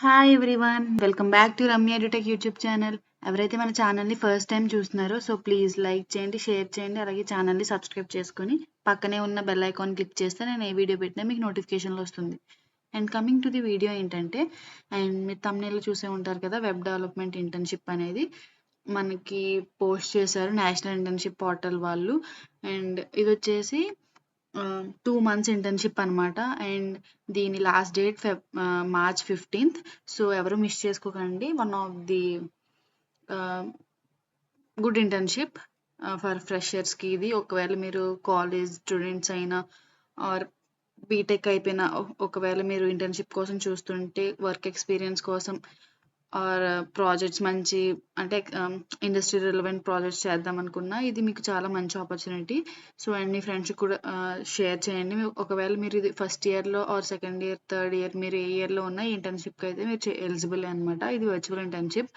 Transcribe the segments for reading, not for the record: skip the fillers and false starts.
Hi everyone, welcome back to Ramya edutech YouTube channel. ఎవరైతే మన ఛానల్ని ఫస్ట్ టైం చూస్తున్నారో ప్లీజ్ లైక్ చేయండి, షేర్ చేయండి, అలాగే ఛానల్ని సబ్స్క్రైబ్ చేసుకొని పక్కనే ఉన్న బెల్ ఐకాన్ క్లిక్ చేస్తే నేను ఏ వీడియో పెట్టినా మీకు నోటిఫికేషన్లో వస్తుంది. And coming to the video ఏంటంటే, అండ్ మీరు thumbnail చూసే ఉంటారు కదా, వెబ్ డెవలప్మెంట్ ఇంటర్న్షిప్ అనేది మనకి పోస్ట్ చేశారు నేషనల్ ఇంటర్న్షిప్ పోర్టల్ వాళ్ళు. అండ్ ఇది వచ్చేసి 2 months ఇంటర్న్షిప్ అనమాట. అండ్ దీని last date March 15th. So ఎవరు మిస్ చేసుకోకండి. One of the good internship for ఫ్రెషర్స్కి ఇది. ఒకవేళ మీరు కాలేజ్ స్టూడెంట్స్ అయినా ఆర్ బీటెక్ అయిపోయినా, ఒకవేళ మీరు ఇంటర్న్షిప్ కోసం చూస్తుంటే, వర్క్ ఎక్స్పీరియన్స్ కోసం ఆర్ ప్రాజెక్ట్స్ మంచి అంటే ఇండస్ట్రీ రిలవెంట్ ప్రాజెక్ట్స్ చేద్దాం అనుకున్నా, ఇది మీకు చాలా మంచి ఆపర్చునిటీ. సో అండ్ మీ ఫ్రెండ్స్కి కూడా షేర్ చేయండి. ఒకవేళ మీరు ఇది ఫస్ట్ ఇయర్లో or second year, third year, మీరు ఏ ఇయర్లో ఉన్న ఈ ఇంటర్న్షిప్కి అయితే మీరు ఎలిజిబుల్ అనమాట. ఇది virtual internship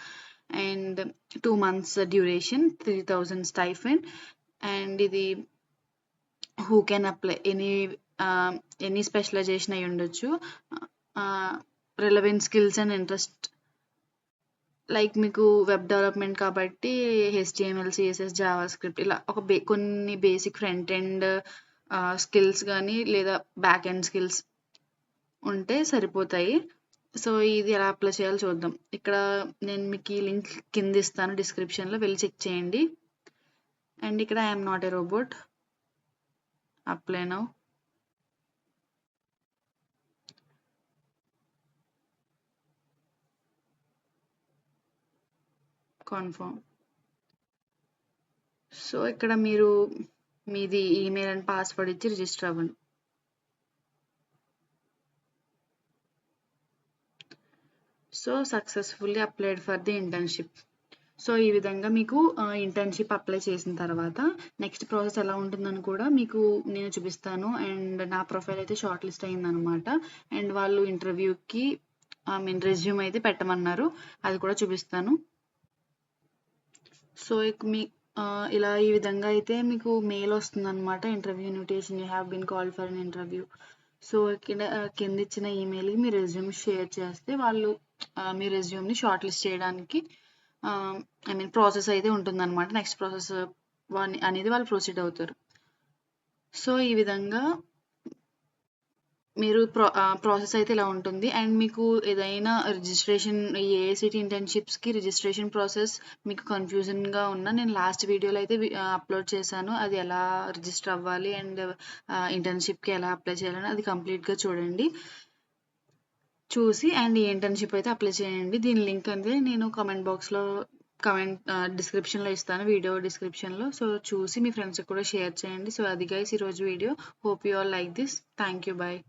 and 2 months duration, 3000 stipend. And ఇది who can apply any specialisation అయి ఉండొచ్చు. Relevant skills and interest, like మీకు వెబ్ డెవలప్మెంట్ కాబట్టి HTML, CSS, జావా స్క్రిప్ట్ ఇలా కొన్ని బేసిక్ ఫ్రంట్ ఎండ్ స్కిల్స్ కానీ లేదా బ్యాక్ ఎండ్ స్కిల్స్ ఉంటే సరిపోతాయి. సో ఇది ఎలా అప్లై చేయాలో చూద్దాం. ఇక్కడ నేను మీకు ఈ లింక్ కింద ఇస్తాను డిస్క్రిప్షన్లో, వెళ్ళి చెక్ చేయండి. అండ్ ఇక్కడ I'm not a robot, apply now. Confirm. So ఇక్కడ మీరు మీది ఈమెయిల్ అండ్ పాస్వర్డ్ ఇచ్చి రిజిస్టర్ అవ్వండి. So successfully applied for the internship. So ఈ విధంగా మీకు ఇంటర్న్షిప్ అప్లై చేసిన తర్వాత నెక్స్ట్ ప్రాసెస్ ఎలా ఉంటుందని కూడా మీకు నేను చూపిస్తాను. అండ్ నా ప్రొఫైల్ అయితే షార్ట్ లిస్ట్ అయిందనమాట. అండ్ వాళ్ళు ఇంటర్వ్యూకి రెజ్యూమ్ అయితే పెట్టమన్నారు, అది కూడా చూపిస్తాను. సో మీ ఇలా ఈ విధంగా అయితే మీకు మెయిల్ వస్తుంది అనమాట. Interview invitation, you have been called for an interview. So కింద ఇచ్చిన ఈమెయిల్కి మీ రెజ్యూమ్ షేర్ చేస్తే వాళ్ళు మీ రెజ్యూమ్ని షార్ట్ లిస్ట్ చేయడానికి ప్రాసెస్ అయితే ఉంటుందన్నమాట. నెక్స్ట్ ప్రాసెస్ అనేది వాళ్ళు ప్రొసీడ్ అవుతారు. సో ఈ విధంగా మీరు ప్రాసెస్ అయితే ఇలా ఉంటుంది. అండ్ మీకు ఏదైనా రిజిస్ట్రేషన్, ఏఐసిటి ఇంటర్న్షిప్స్కి రిజిస్ట్రేషన్ ప్రాసెస్ మీకు కన్ఫ్యూజన్గా ఉన్నా, నేను లాస్ట్ వీడియోలో అయితే అప్లోడ్ చేశాను. అది ఎలా రిజిస్టర్ అవ్వాలి అండ్ ఇంటర్న్షిప్కి ఎలా అప్లై చేయాలని అది కంప్లీట్గా చూడండి. చూసి అండ్ ఈ ఇంటర్న్షిప్ అయితే అప్లై చేయండి. దీని లింక్ అనేది నేను డిస్క్రిప్షన్లో ఇస్తాను, వీడియో డిస్క్రిప్షన్లో. సో చూసి మీ ఫ్రెండ్స్కి కూడా షేర్ చేయండి. సో అది గైస్ ఈరోజు video. Hope you all like this. Thank you, bye.